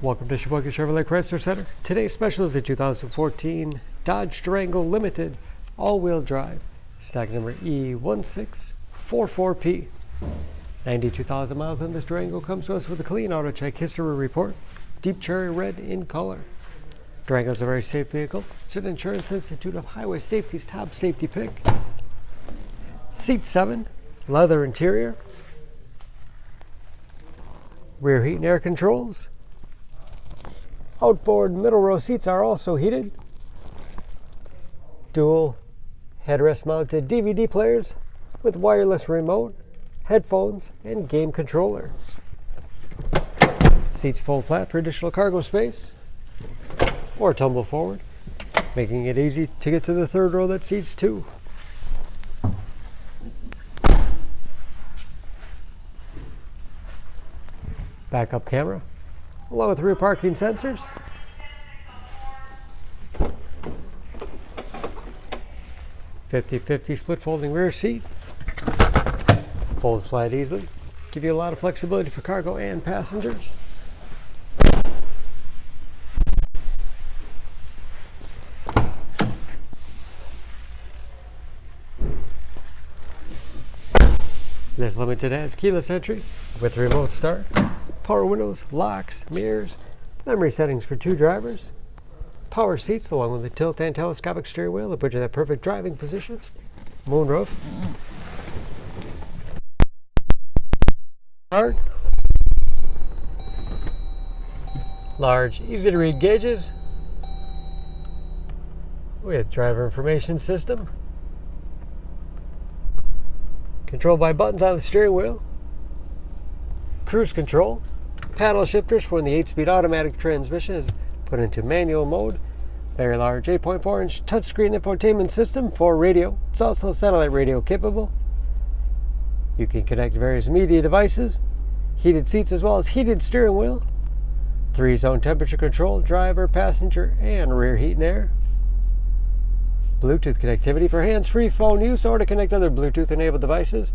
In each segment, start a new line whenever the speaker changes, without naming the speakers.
Welcome to Sheboygan Chevrolet Chrysler Center. Today's special is the 2014 Dodge Durango Limited all-wheel drive, stock number E1644P. 92,000 miles on this Durango. Comes to us with a clean auto check history report, deep cherry red in color. Durango is a very safe vehicle. It's an Insurance Institute of Highway Safety's top safety pick. Seat 7, leather interior, rear heat and air controls. Outboard middle row seats are also heated. Dual headrest mounted DVD players with wireless remote, headphones, and game controller. Seats fold flat for additional cargo space or tumble forward, making it easy to get to the third row that seats two. Backup camera, along with rear parking sensors. (50/50) split folding rear seat. Folds flat easily. Give you a lot of flexibility for cargo and passengers. This Limited has keyless entry with remote start, power windows, locks, mirrors, memory settings for 2 drivers, power seats along with a tilt and telescopic steering wheel to put you in that perfect driving position, moonroof, large, easy to read gauges with driver information system, controlled by buttons on the steering wheel, cruise control, paddle shifters for when the 8-speed automatic transmission is put into manual mode, very large 8.4-inch touchscreen infotainment system for radio. It's also satellite radio capable. You can connect various media devices, heated seats as well as heated steering wheel, 3-zone temperature control, driver, passenger, and rear heat and air. Bluetooth connectivity for hands-free phone use or to connect other Bluetooth-enabled devices.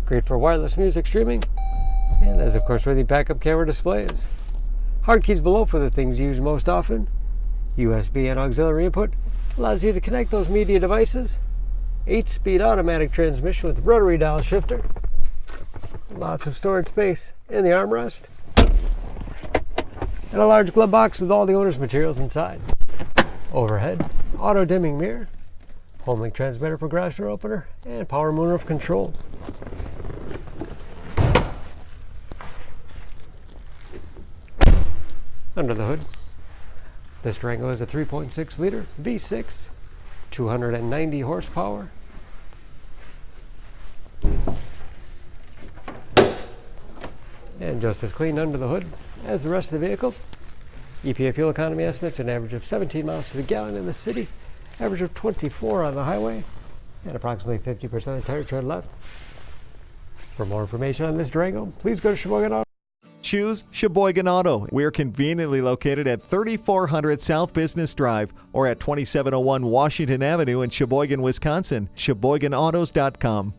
Great for wireless music streaming. And there's, of course, where the backup camera display is. Hard keys below for the things used most often. USB and auxiliary input allows you to connect those media devices. 8-speed automatic transmission with rotary dial shifter. Lots of storage space in the armrest. And a large glove box with all the owner's materials inside. Overhead, auto dimming mirror, home link transmitter for garage door opener, and power moonroof control. Under the hood, this Durango is a 3.6-liter V6, 290 horsepower. And just as clean under the hood as the rest of the vehicle. EPA fuel economy estimates an average of 17 miles to the gallon in the city, average of 24 on the highway, and approximately 50% of the tire tread left. For more information on this Durango, please go to Sheboygan Auto.
Choose Sheboygan Auto. We're conveniently located at 3400 South Business Drive or at 2701 Washington Avenue in Sheboygan, Wisconsin. SheboyganAutos.com.